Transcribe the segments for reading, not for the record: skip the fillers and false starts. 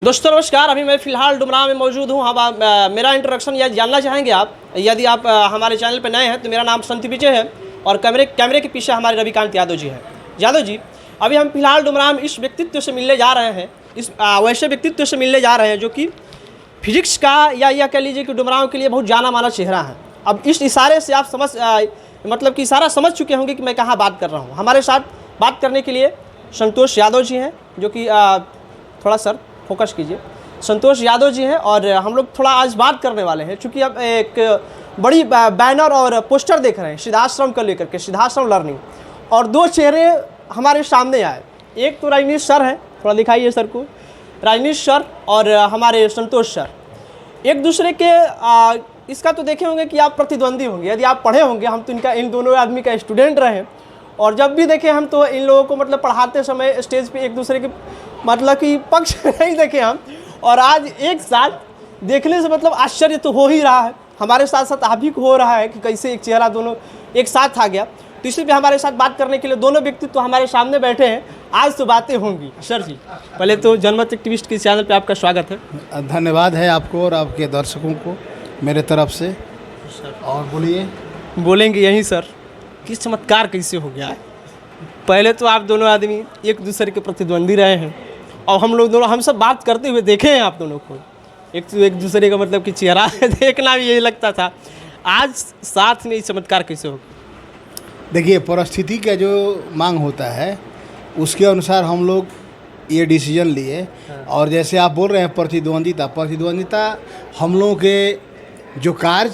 दोस्तों नमस्कार। अभी मैं फ़िलहाल डुमराव में मौजूद हूँ। मेरा इंट्रोडक्शन यह जानना चाहेंगे आप, यदि आप हमारे चैनल पर नए हैं तो मेरा नाम संत विजय है और कैमरे के पीछे हमारे रविकांत यादव जी हैं। यादव जी, अभी हम फ़िलहाल डुमराव में इस व्यक्तित्व से मिलने जा रहे हैं, इस वैसे व्यक्तित्व से मिलने जा रहे हैं जो कि फिजिक्स का या कह लीजिए कि डुमराव के लिए बहुत जाना माना चेहरा है। अब इस इशारे से आप मतलब कि इशारा समझ चुके होंगे कि मैं कहाँ बात कर रहा हूँ। हमारे साथ बात करने के लिए संतोष यादव जी हैं, जो कि थोड़ा सर फोकस कीजिए। संतोष यादव जी हैं और हम लोग थोड़ा आज बात करने वाले हैं, चूँकि अब एक बड़ी बैनर और पोस्टर देख रहे हैं सिद्धाश्रम को लेकर के, सिद्धाश्रम लर्निंग, और दो चेहरे हमारे सामने आए। एक तो रजनीश सर हैं, थोड़ा दिखाइए सर को, रजनीश सर और हमारे संतोष सर एक दूसरे के इसका तो देखे होंगे कि आप प्रतिद्वंदी होंगे, यदि आप पढ़े होंगे। हम तो इन दोनों आदमी का स्टूडेंट रहे और जब भी देखे हम तो इन लोगों को मतलब पढ़ाते समय स्टेज पे एक दूसरे के मतलब कि पक्ष नहीं देखे हम, और आज एक साथ देखने से मतलब आश्चर्य तो हो ही रहा है। हमारे साथ साथ आप भी को हो रहा है कि कैसे एक चेहरा दोनों एक साथ आ गया। तो इसी पे हमारे साथ बात करने के लिए दोनों व्यक्ति तो हमारे सामने बैठे हैं। आज तो बातें होंगी। सर जी, पहले तो जनमत एक्टिविस्ट के चैनल पे आपका स्वागत है। धन्यवाद है आपको और आपके दर्शकों को मेरे तरफ से। और बोलिए। बोलेंगे यहीं सर कि चमत्कार कैसे हो गया है। पहले तो आप दोनों आदमी एक दूसरे के प्रतिद्वंदी रहे हैं और हम लोग दोनों हम सब बात करते हुए देखे हैं आप दोनों को। एक दूसरे का मतलब कि चेहरा देखना भी यही लगता था। आज साथ में चमत्कार कैसे होगा? देखिए, परिस्थिति का जो मांग होता है उसके अनुसार हम लोग ये डिसीजन लिए। और जैसे आप बोल रहे हैं प्रतिद्वंदिता हम लोगों के जो कार्य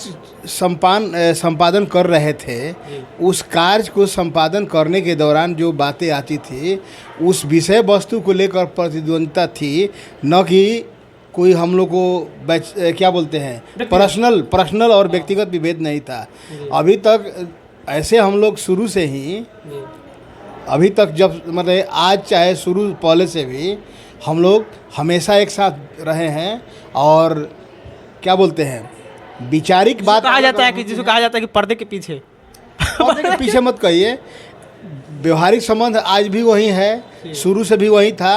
संपादन कर रहे थे, उस कार्य को संपादन करने के दौरान जो बातें आती थी उस विषय वस्तु को लेकर प्रतिद्वंदिता थी, न कि कोई हम लोग को क्या बोलते हैं पर्सनल और व्यक्तिगत विभेद नहीं था। अभी तक ऐसे हम लोग शुरू से ही अभी तक जब मतलब आज चाहे शुरू पहले से भी हम लोग हमेशा एक साथ रहे हैं। और क्या बोलते हैं वैचारिक बात कहा जाता है कि जिसको कहा जाता है कि पर्दे के पीछे मत कहिए। व्यवहारिक संबंध आज भी वही है, शुरू से भी वही था।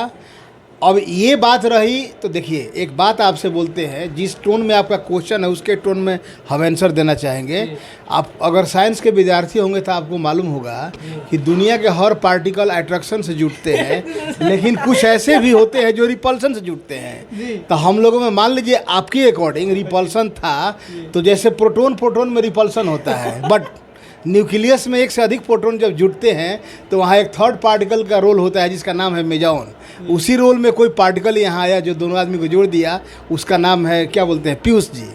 अब ये बात रही तो देखिए, एक बात आपसे बोलते हैं, जिस टोन में आपका क्वेश्चन है उसके टोन में हम आंसर देना चाहेंगे। आप अगर साइंस के विद्यार्थी होंगे तो आपको मालूम होगा कि दुनिया के हर पार्टिकल अट्रैक्शन से जुड़ते हैं, लेकिन कुछ ऐसे भी होते हैं जो रिपल्सन से जुड़ते हैं। तो हम लोगों में मान लीजिए आपकी अकॉर्डिंग रिपल्सन था, तो जैसे प्रोटोन में रिपल्सन होता है, बट न्यूक्लियस में एक से अधिक प्रोटॉन जब जुड़ते हैं तो वहाँ एक थर्ड पार्टिकल का रोल होता है जिसका नाम है मेजॉन। उसी रोल में कोई पार्टिकल यहाँ आया जो दोनों आदमी को जोड़ दिया, उसका नाम है क्या बोलते हैं पीयूष जी,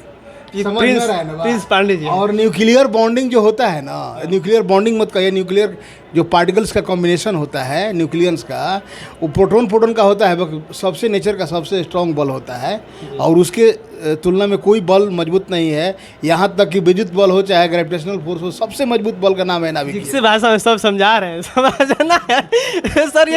प्रिंस पांडे जी। और न्यूक्लियर बॉन्डिंग जो होता है ना, न्यूक्लियर बॉन्डिंग मत कहिए, न्यूक्लियर जो पार्टिकल्स का कॉम्बिनेशन होता है न्यूक्लियंस का, वो प्रोटॉन का होता है, सबसे नेचर का सबसे स्ट्रॉन्ग बल होता है और उसके तुलना में कोई बल मजबूत नहीं है। यहाँ तक कि विद्युत बल हो चाहे ग्रेविटेशनल फोर्स हो, सबसे मजबूत बल का नाम है नाभिकीय। जिससे भाषा में सब समझा रहे हैं, समझना है सर।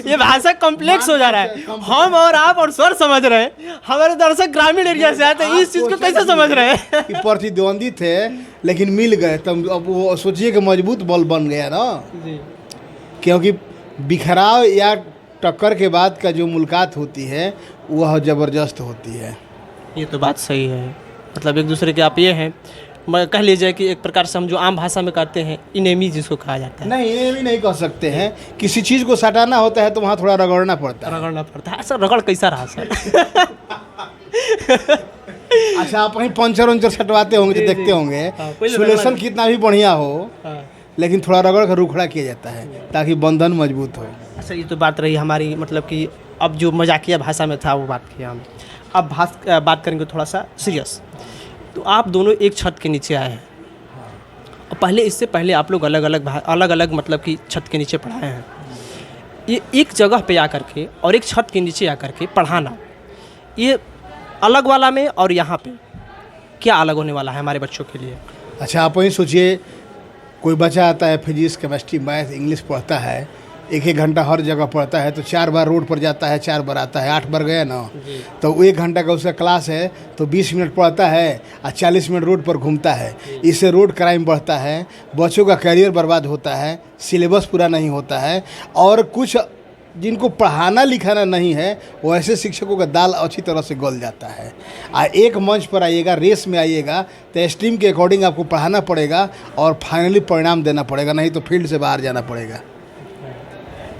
ये भाषा कॉम्प्लेक्स हो जा रहा है। हम और आप और सर समझ रहे हैं, हमारे दर्शक ग्रामीण एरिया से आते हैं, इस चीज़ को कैसे समझ रहे हैं कि प्रतिद्वंदी थे लेकिन मिल गए, तब अब वो सोचिए कि मजबूत बल बन गया ना जी। क्योंकि बिखराव या टक्कर के बाद का जो मुलाकात होती है वह ज़बरदस्त होती है। ये तो बात सही है। मतलब एक दूसरे के आप ये हैं, मैं कह लीजिए कि एक प्रकार से हम जो आम भाषा में कहते हैं इनेमी जिसको कहा जाता है। नहीं, इनेमी नहीं कह सकते हैं। किसी चीज़ को सटाना होता है तो वहाँ थोड़ा रगड़ना पड़ता है। सर रगड़ कैसा रहा सर? अच्छा, आप वहीं पंचर सटवाते होंगे तो देखते होंगे, सोल्यूशन कितना भी बढ़िया हो लेकिन थोड़ा रगड़ कर रुखड़ा किया जाता है ताकि बंधन मजबूत हो। अच्छा, ये तो बात रही हमारी, मतलब कि अब जो मजाकिया भाषा में था वो बात किया हम। अब बात करेंगे थोड़ा सा सीरियस। तो आप दोनों एक छत के नीचे आए हैं और इससे पहले आप लोग अलग अलग मतलब कि छत के नीचे पढ़ाए हैं। ये एक जगह पे आकर के और एक छत के नीचे आकर के पढ़ाना, ये अलग वाला में और यहाँ पे क्या अलग होने वाला है हमारे बच्चों के लिए? अच्छा, आप वही सोचिए, कोई बच्चा आता है फिजिक्स, केमिस्ट्री, मैथ, इंग्लिश पढ़ता है, एक घंटा हर जगह पढ़ता है, तो 4 बार रोड पर जाता है, 4 बार आता है, 8 बार गया ना, तो 1 घंटा का उसका क्लास है तो 20 मिनट पढ़ता है और 40 मिनट रोड पर घूमता है। इससे रोड क्राइम बढ़ता है, बच्चों का करियर बर्बाद होता है, सिलेबस पूरा नहीं होता है और कुछ जिनको पढ़ाना लिखाना नहीं है वो ऐसे शिक्षकों का दाल अच्छी तरह से गल जाता है। एक मंच पर आइएगा, रेस में आइएगा तो स्ट्रीम के अकॉर्डिंग आपको पढ़ाना पड़ेगा और फाइनली परिणाम देना पड़ेगा, नहीं तो फील्ड से बाहर जाना पड़ेगा।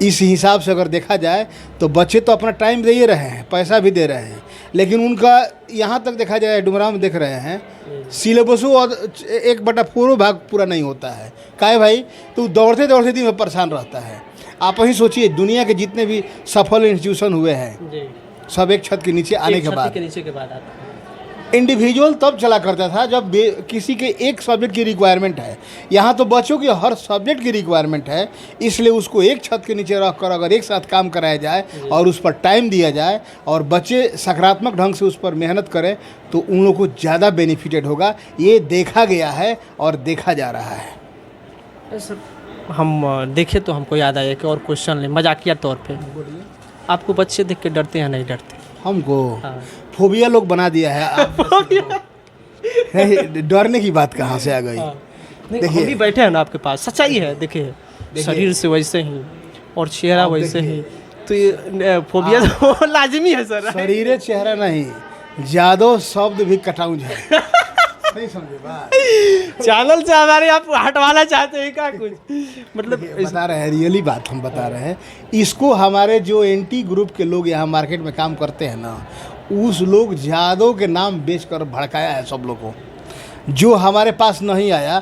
इस हिसाब से अगर देखा जाए तो बच्चे तो अपना टाइम दे ही रहे हैं, पैसा भी दे रहे हैं, लेकिन उनका यहाँ तक देखा जाए डुमराव में देख रहे हैं सिलेबसों और 1/4 भाग पूरा नहीं होता है। काहे भाई, तो दौड़ते दौड़ते दिन में परेशान रहता है। आप ही सोचिए दुनिया के जितने भी सफल इंस्टीट्यूशन हुए हैं सब एक छत के नीचे आने के बाद आते हैं। इंडिविजुअल तब चला करता था जब किसी के एक सब्जेक्ट की रिक्वायरमेंट है। यहाँ तो बच्चों की हर सब्जेक्ट की रिक्वायरमेंट है, इसलिए उसको एक छत के नीचे रख कर अगर एक साथ काम कराया जाए और उस पर टाइम दिया जाए और बच्चे सकारात्मक ढंग से उस पर मेहनत करें तो उन लोगों को ज़्यादा बेनिफिटेड होगा। ये देखा गया है और देखा जा रहा है। सर हम देखें तो हमको याद आया कि और क्वेश्चन लें मजाकिया तौर पे, आपको बच्चे देख के डरते हैं नहीं डरते? हमको फोबिया लोग बना दिया है आप डरने की बात कहाँ से आ गई? देखिए हम भी बैठे हैं ना आपके पास, सच्चाई है। देखिए शरीर से वैसे ही और चेहरा वैसे ही, तो ये फोबिया तो लाजमी है सर। शरीर चेहरा नहीं, जादो शब्द भी कटाऊं है। नहीं समझे बात? चैनल से हमारे आप हटवाना चाहते हैं क्या कुछ? मतलब बता रहे हैं, रियली बात हम बता रहे हैं। इसको हमारे जो एंटी ग्रुप के लोग यहाँ मार्केट में काम करते हैं ना, उस लोग जादव के नाम बेचकर भड़काया है सब लोग को। जो हमारे पास नहीं आया,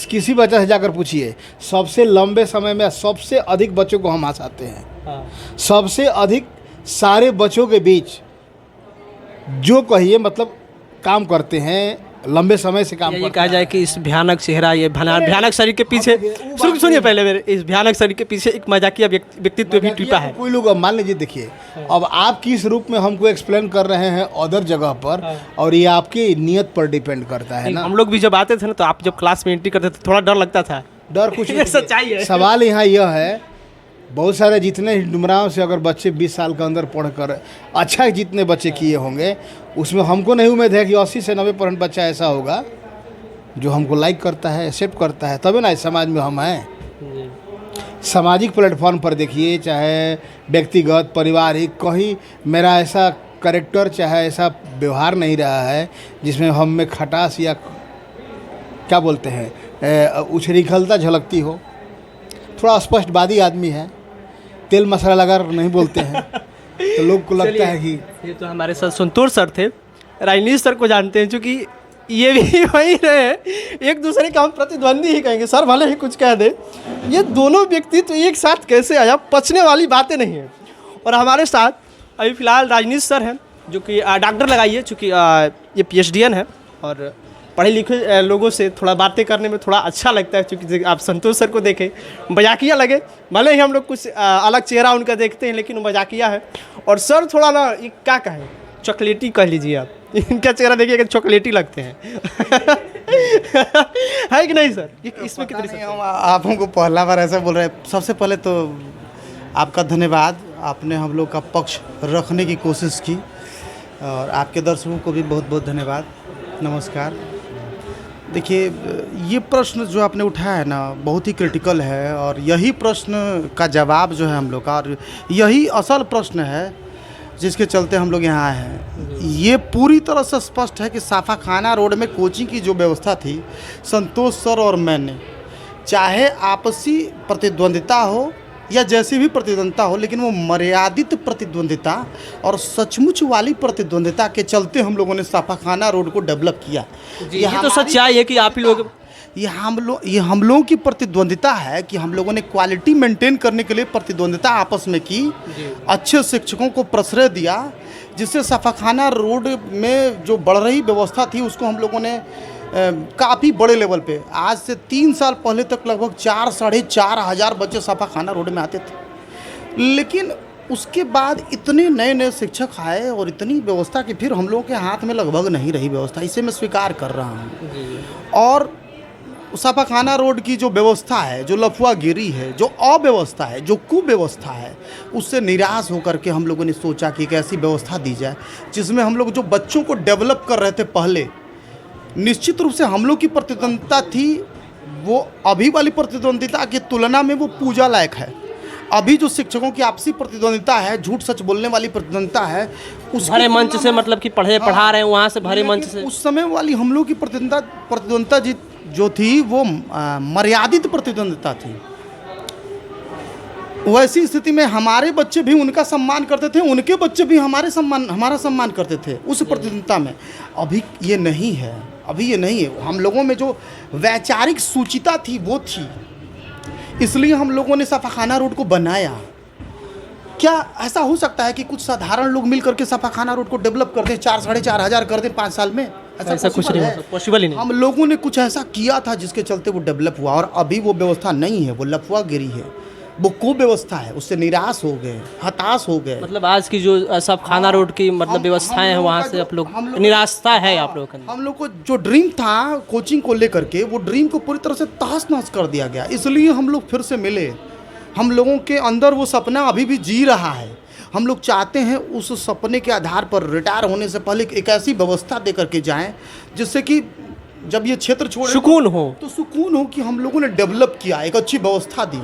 किसी बच्चा से जाकर पूछिए, सबसे लंबे समय में सबसे अधिक बच्चों को हम हंसाते हैं। सबसे अधिक सारे बच्चों के बीच जो कहिए मतलब काम करते हैं, लंबे समय से काम ये कहा जाए कि इस भयानक चेहरा, ये भयानक शरीर के पीछे, सुनिए पहले मेरे, इस भयानक शरीर के पीछे एक मजाकिया व्यक्तित्व भी छिपा है। कोई लोग मान लीजिए, देखिए अब आप किस रूप में हमको एक्सप्लेन कर रहे हैं अदर जगह पर, और ये आपकी नियत पर डिपेंड करता है ना। हम लोग भी जब आते थे ना तो आप जब क्लास में एंट्री करते थे थोड़ा डर लगता था। डर कुछ नहीं, सच्चाई है। सवाल यहाँ यह है, बहुत सारे जितने डुमराव से अगर बच्चे 20 साल के अंदर पढ़कर अच्छा जितने बच्चे किए होंगे, उसमें हमको नहीं उम्मीद है कि 80 से 90% बच्चा ऐसा होगा जो हमको लाइक करता है, एक्सेप्ट करता है, तभी ना इस समाज में हम हैं। सामाजिक प्लेटफॉर्म पर देखिए, चाहे व्यक्तिगत पारिवारिक, कहीं मेरा ऐसा कैरेक्टर चाहे ऐसा व्यवहार नहीं रहा है जिसमें हम में खटास या क्या बोलते हैं उछलीखलता झलकती हो। थोड़ा स्पष्टवादी आदमी है, तेल मसाला लगा नहीं बोलते हैं तो लोग को लगता है कि ये तो हमारे साथ संतोष सर थे, राजनीश सर को जानते हैं, क्योंकि ये भी वही रहे, एक दूसरे का हम प्रतिद्वंदी ही कहेंगे, सर भले ही कुछ कह दे। ये दोनों व्यक्ति तो एक साथ कैसे आया, पचने वाली बातें नहीं है। और हमारे साथ अभी फ़िलहाल राजनीश सर हैं जो कि डॉक्टर लगाइए, चूँकि ये PhD है और पढ़े लिखे लोगों से थोड़ा बातें करने में थोड़ा अच्छा लगता है। क्योंकि आप संतोष सर को देखें, मजाकिया लगे, भले ही हम लोग कुछ अलग चेहरा उनका देखते हैं लेकिन वो मजाकिया है। और सर थोड़ा ना ये क्या कहें, चॉकलेटी कह लीजिए आप, इनका चेहरा देखिए कि चॉकलेटी लगते हैं है कि नहीं सर? इसमें कितनी हम आप हमको पहला बार ऐसा बोल रहे हैं। सबसे पहले तो आपका धन्यवाद, आपने हम लोग का पक्ष रखने की कोशिश की, और आपके दर्शकों को भी बहुत बहुत धन्यवाद। नमस्कार। देखिए, ये प्रश्न जो आपने उठाया है ना बहुत ही क्रिटिकल है, और यही प्रश्न का जवाब जो है हम लोग का, और यही असल प्रश्न है जिसके चलते हम लोग यहाँ आए हैं। ये पूरी तरह से स्पष्ट है कि साफाखाना रोड में कोचिंग की जो व्यवस्था थी, संतोष सर और मैंने, चाहे आपसी प्रतिद्वंदिता हो या जैसी भी प्रतिद्वंदिता हो, लेकिन वो मर्यादित प्रतिद्वंदिता और सचमुच वाली प्रतिद्वंदिता के चलते हम लोगों ने साफाखाना रोड को डेवलप किया। ये तो सच्चाई है कि आप ही लोग, ये हम लोगों की प्रतिद्वंदिता है कि हम लोगों ने क्वालिटी मेंटेन करने के लिए प्रतिद्वंदिता आपस में की, अच्छे शिक्षकों को प्रश्रय दिया, जिससे साफाखाना रोड में जो बढ़ रही व्यवस्था थी उसको हम लोगों ने काफ़ी बड़े लेवल पे, आज से 3 साल पहले तक लगभग 4-4.5 हज़ार बच्चे साफाखाना रोड में आते थे। लेकिन उसके बाद इतने नए नए शिक्षक आए और इतनी व्यवस्था कि फिर हम लोगों के हाथ में लगभग नहीं रही व्यवस्था। इसे मैं स्वीकार कर रहा हूँ। और साफाखाना रोड की जो व्यवस्था है, जो लफुआगिरी है, जो अव्यवस्था है, जो कुव्यवस्था है, उससे निराश होकर के हम लोगों ने सोचा कि एक ऐसी व्यवस्था दी जाए जिसमें हम लोग जो बच्चों को डेवलप कर रहे थे पहले, निश्चित रूप से हम लोग की प्रतिद्वंदिता थी वो अभी वाली प्रतिद्वंदिता की तुलना में वो पूजा लायक है। अभी जो शिक्षकों की आपसी प्रतिद्वंदिता है, झूठ सच बोलने वाली प्रतिद्वंदिता है, उस भरे मंच से मतलब कि पढ़ा रहे हैं वहाँ से भरे मंच से। उस समय वाली हम लोग की प्रतिद्वंदिता जो थी वो मर्यादित प्रतिद्वंदिता थी। वैसी स्थिति में हमारे बच्चे भी उनका सम्मान करते थे, उनके बच्चे भी हमारा सम्मान करते थे उस प्रतिद्वंदिता में। अभी ये नहीं है, अभी ये नहीं है। हम लोगों में जो वैचारिक सूचिता थी वो थी, इसलिए हम लोगों ने सफाखाना रोड को बनाया। क्या ऐसा हो सकता है कि कुछ साधारण लोग मिल करके सफाखाना रोड को डेवलप कर दें, 4-4.5 हज़ार कर दें 5 साल में? ऐसा कुछ नहीं है, पॉसिबल ही नहीं। हम लोगों ने कुछ ऐसा किया था जिसके चलते वो डेवलप हुआ, और अभी वो व्यवस्था नहीं है, वो लफुआगिरी है, वो कुव्यवस्था है। उससे निराश हो गए, हताश हो गए। मतलब आज की जो सफाखाना रोड की मतलब व्यवस्थाएं हैं वहाँ से आप लोग निराशा है आप लोगों का? हम लोग को जो ड्रीम था कोचिंग को लेकर के, वो ड्रीम को पूरी तरह से तहस नहस कर दिया गया। इसलिए हम लोग फिर से मिले। हम लोगों के अंदर वो सपना अभी भी जी रहा है। हम लोग चाहते हैं उस सपने के आधार पर रिटायर होने से पहले एक ऐसी व्यवस्था दे करके जाएं जिससे कि जब ये क्षेत्र छोड़े सुकून हो, तो सुकून हो कि हम लोगों ने डेवलप किया, एक अच्छी व्यवस्था दी।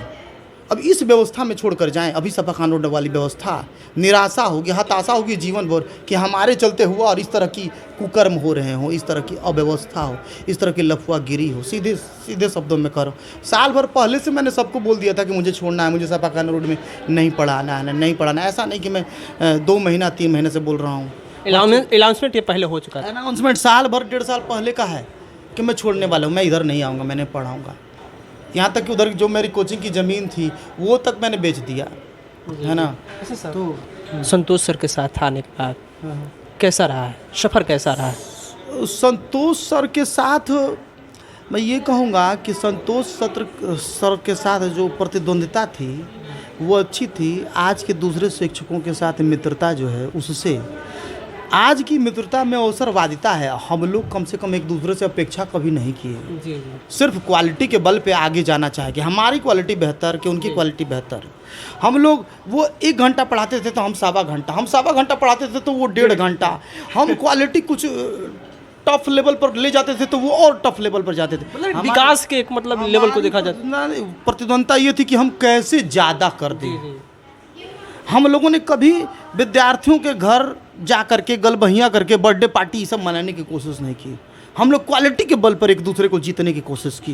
अब इस व्यवस्था में छोड़ कर जाएं, अभी सफाखाना रोड वाली व्यवस्था, निराशा होगी, हताशा होगी जीवन भर कि हमारे चलते हुआ और इस तरह की कुकर्म हो रहे हों, इस तरह की अव्यवस्था हो, इस तरह की लफुआगिरी हो। सीधे सीधे शब्दों में करो। साल भर पहले से मैंने सबको बोल दिया था कि मुझे छोड़ना है, मुझे सफाखाना रोड में नहीं पढ़ाना है, नहीं पढ़ाना। ऐसा नहीं कि मैं 2 महीना 3 महीने से बोल रहा हूँ। अनाउंसमेंट ये पहले हो चुका है। अनाउंसमेंट साल भर 1.5 साल पहले का है कि मैं छोड़ने वाला हूँ, मैं इधर नहीं आऊँगा, मैंने पढ़ाऊँगा। यहाँ तक कि उधर जो मेरी कोचिंग की ज़मीन थी वो तक मैंने बेच दिया, है ना। तो संतोष सर के साथ आने के बाद कैसा रहा है, सफ़र कैसा रहा है? संतोष सर के साथ मैं ये कहूँगा कि संतोष सर के साथ जो प्रतिद्वंदिता थी वो अच्छी थी। आज के दूसरे शिक्षकों के साथ मित्रता जो है, उससे आज की मित्रता में अवसरवादिता है। हम लोग कम से कम एक दूसरे से अपेक्षा कभी नहीं किए, जी। सिर्फ क्वालिटी के बल पे आगे जाना चाहेंगे। हमारी क्वालिटी बेहतर कि उनकी क्वालिटी बेहतर। हम लोग वो 1 घंटा पढ़ाते थे तो हम 1.25 घंटा, हम 1.25 घंटा पढ़ाते थे तो वो 1.5 घंटा। हम क्वालिटी कुछ टफ लेवल पर ले जाते थे तो वो और टफ लेवल पर जाते थे। मतलब विकास के एक मतलब लेवल को देखा जाता है। प्रतिद्वंदिता ये थी कि हम कैसे ज़्यादा कर दें। हम लोगों ने कभी विद्यार्थियों के घर जा करके गलबहियाँ करके बर्थडे पार्टी ये सब मनाने की कोशिश नहीं की। हम लोग क्वालिटी के बल पर एक दूसरे को जीतने की कोशिश की।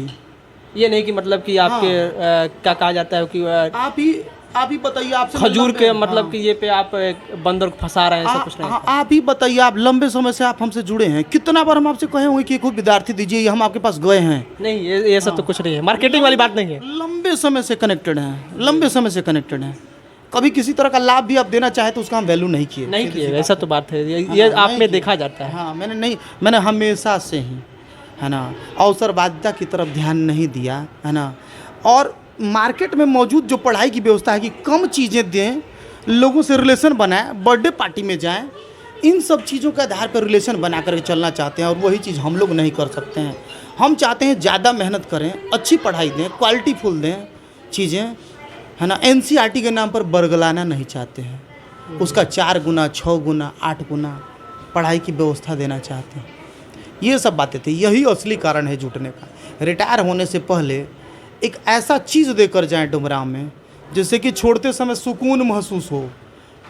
ये नहीं कि मतलब कि आपके क्या कहा जाता है कि आप ही बताइए, आपसे खजूर के मतलब कि ये पे आप बंदर को फंसा रहे हैं, ऐसा कुछ नहीं। आप ही बताइए, आप लंबे समय से आप हमसे जुड़े हैं, कितना बार हम आपसे कहे होंगे कि कोई विद्यार्थी दीजिए, हम आपके पास गए हैं? नहीं, ये सब तो कुछ नहीं है, मार्केटिंग वाली बात नहीं है। लंबे समय से कनेक्टेड हैं, लंबे समय से कनेक्टेड हैं। कभी किसी तरह का लाभ भी आप देना चाहे तो उसका हम वैल्यू नहीं किए, ऐसा तो बात है, ये आप में देखा जाता है। हाँ, मैंने हमेशा से ही, है ना, अवसरवादिता की तरफ ध्यान नहीं दिया, है ना। और मार्केट में मौजूद जो पढ़ाई की व्यवस्था है कि कम चीज़ें दें, लोगों से रिलेशन बनाएं, बर्थडे पार्टी में जाएं, इन सब चीज़ों के आधार पर रिलेशन बना कर चलना चाहते हैं, और वही चीज़ हम लोग नहीं कर सकते हैं। हम चाहते हैं ज़्यादा मेहनत करें, अच्छी पढ़ाई दें, क्वालिटी फुल दें चीज़ें, है ना। NCERT के नाम पर बरगलाना नहीं चाहते हैं, उसका 4 गुना 6 गुना 8 गुना पढ़ाई की व्यवस्था देना चाहते हैं। ये सब बातें थी, यही असली कारण है जुटने का। रिटायर होने से पहले एक ऐसा चीज़ देकर जाएं डुमरांव में जिससे कि छोड़ते समय सुकून महसूस हो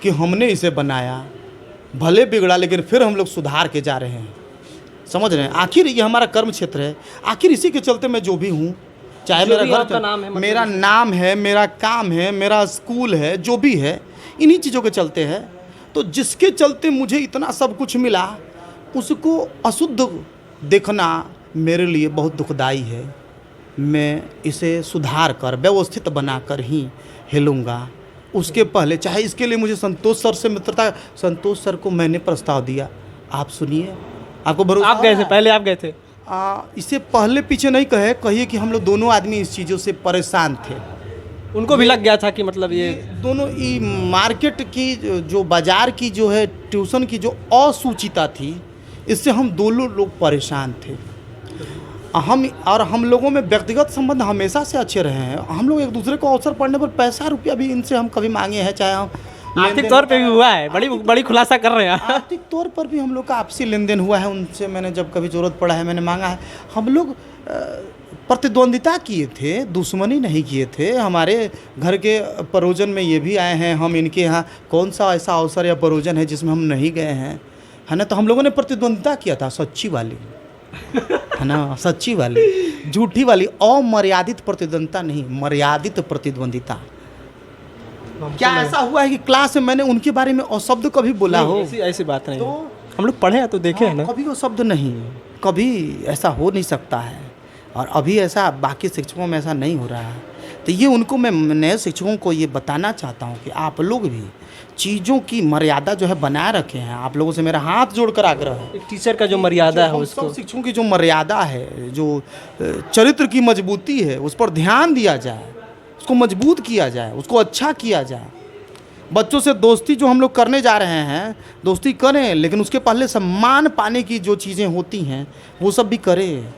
कि हमने इसे बनाया, भले बिगड़ा लेकिन फिर हम लोग सुधार के जा रहे हैं। समझ रहे हैं? आखिर ये हमारा कर्म क्षेत्र है, आखिर इसी के चलते मैं जो भी हूँ, चाहे मेरा घर नाम है, मेरा नाम है, मेरा काम है, मेरा स्कूल है, जो भी है, इन्हीं चीज़ों के चलते है। तो जिसके चलते मुझे इतना सब कुछ मिला, उसको अशुद्ध देखना मेरे लिए बहुत दुखदाई है। मैं इसे सुधार कर व्यवस्थित बनाकर ही हिलूँगा। उसके पहले चाहे इसके लिए मुझे संतोष सर से मित्रता, संतोष सर को मैंने प्रस्ताव दिया, आप सुनिए, आपको भरोसा? आप गए थे पहले? आप गए थे? इससे पहले पीछे नहीं कहिए कि हम लोग दोनों आदमी इस चीज़ों से परेशान थे। उनको भी लग गया था कि मतलब ये दोनों ई मार्केट की जो बाज़ार की जो है ट्यूशन की जो असूचिता थी, इससे हम दोनों लोग परेशान थे। हम लोगों में व्यक्तिगत संबंध हमेशा से अच्छे रहे हैं। हम लोग एक दूसरे को अवसर पड़ने पर पैसा रुपया भी इनसे हम कभी मांगे हैं, चाहे हम आर्थिक तौर पे भी हुआ है, बड़ी खुलासा कर रहे हैं। आर्थिक तौर पर भी हम लोग का आपसी लेन देन हुआ है। उनसे मैंने जब कभी ज़रूरत पड़ा है मैंने मांगा है। हम लोग प्रतिद्वंदिता किए थे, दुश्मनी नहीं किए थे। हमारे घर के परोजन में ये भी आए हैं, हम इनके यहाँ कौन सा ऐसा अवसर या परोजन है जिसमें हम नहीं गए हैं, है ना। तो हम लोगों ने प्रतिद्वंदिता किया था, सच्ची वाली, है ना, सच्ची वाली, झूठी वाली, अमर्यादित प्रतिद्वंदिता नहीं, मर्यादित प्रतिद्वंदिता। क्या ऐसा हुआ है कि क्लास में मैंने उनके बारे में अशब्द कभी बोला हो? ऐसी बात नहीं तो है। हम लोग पढ़े हैं तो देखे हैं ना। कभी वो शब्द नहीं, कभी ऐसा हो नहीं सकता है, और अभी ऐसा बाकी शिक्षकों में ऐसा नहीं हो रहा है। तो ये उनको मैं नए शिक्षकों को ये बताना चाहता हूँ कि आप लोग भी चीज़ों की मर्यादा जो है बनाए रखे हैं। आप लोगों से मेरा हाथ जोड़कर आग्रह है, एक टीचर का जो मर्यादा है उसको, सब शिक्षकों की जो मर्यादा है, जो चरित्र की मजबूती है, उस पर ध्यान दिया जाए, उसको मजबूत किया जाए, उसको अच्छा किया जाए। बच्चों से दोस्ती जो हम लोग करने जा रहे हैं, दोस्ती करें, लेकिन उसके पहले सम्मान पाने की जो चीज़ें होती हैं वो सब भी करें।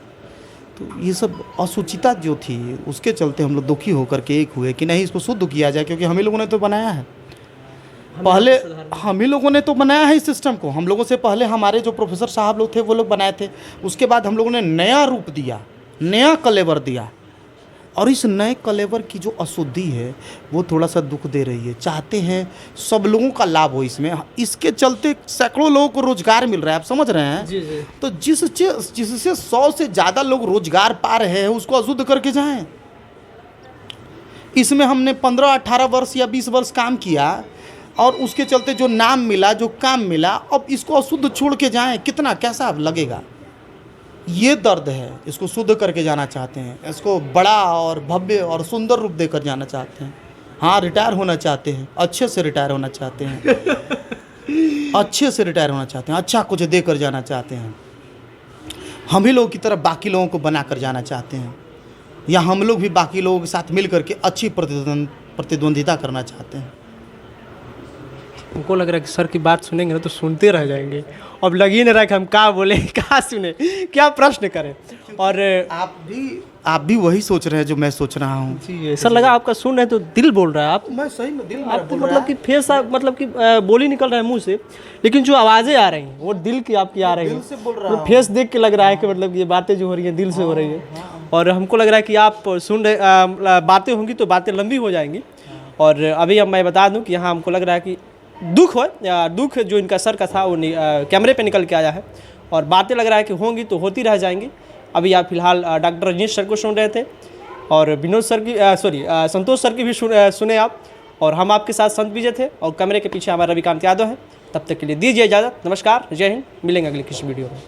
तो ये सब असुचिता जो थी उसके चलते हम लोग दुखी होकर के एक हुए कि नहीं, इसको शुद्ध किया जाए, क्योंकि हम ही लोगों ने तो बनाया है, पहले हम ही लोगों ने तो बनाया है इस सिस्टम को। हम लोगों से पहले हमारे जो प्रोफेसर साहब लोग थे वो लोग बनाए थे, उसके बाद हम लोगों ने नया रूप दिया, नया कलेवर दिया, और इस नए कलेवर की जो अशुद्धि है वो थोड़ा सा दुख दे रही है। चाहते हैं सब लोगों का लाभ हो इसमें, इसके चलते सैकड़ों लोगों को रोजगार मिल रहा है, आप समझ रहे हैं। जी जी। तो जिससे 100 से ज़्यादा लोग रोजगार पा रहे हैं उसको अशुद्ध करके जाएं। इसमें हमने 15-18 वर्ष या 20 वर्ष काम किया, और उसके चलते जो नाम मिला, जो काम मिला, अब इसको अशुद्ध छोड़ के जाएं, कितना कैसा लगेगा। ये दर्द है, इसको शुद्ध करके जाना चाहते हैं, इसको बड़ा और भव्य और सुंदर रूप देकर जाना चाहते हैं। हाँ, रिटायर होना चाहते हैं, अच्छे से रिटायर होना चाहते हैं, अच्छे से रिटायर होना चाहते हैं, अच्छा कुछ देकर जाना चाहते हैं। हम ही लोगों की तरह बाकी लोगों को बना कर जाना चाहते हैं, या हम लोग भी बाकी लोगों के साथ मिल करके अच्छी प्रतिद्वंदिता करना चाहते हैं। हमको लग रहा है कि सर की बात सुनेंगे ना तो सुनते रह जाएंगे। अब लग ही नहीं रहा कि हम क्या बोले, क्या सुने, क्या प्रश्न करें। और आप भी वही सोच रहे हैं जो मैं सोच रहा हूँ। जी सर, लगा आपका सुन रहे तो दिल बोल रहा है। आप मैं सही में दिल आप तो मतलब कि फेस मतलब कि बोली निकल रहा है मुंह से, लेकिन जो आवाज़ें आ रही हैं वो दिल की आपकी आ रही हैं। से बोल रहा तो फेस देख के लग रहा है कि मतलब ये बातें जो हो रही हैं दिल से हो रही है। और हमको लग रहा है कि आप सुन रहे बातें होंगी तो बातें लंबी हो जाएंगी। और अभी अब मैं बता दूं कि यहाँ हमको लग रहा है कि दुख जो इनका सर का था वो कैमरे पे निकल के आया है, और बातें लग रहा है कि होंगी तो होती रह जाएंगी। अभी आप फिलहाल डॉक्टर रजनीश सर को सुन रहे थे, और विनोद सर की संतोष सर की भी सुने आप, और हम आपके साथ संत विजय थे, और कैमरे के पीछे हमारा रविकांत यादव है। तब तक के लिए दीजिए इजाज़त। नमस्कार, जय हिंद, मिलेंगे अगले किसी वीडियो में।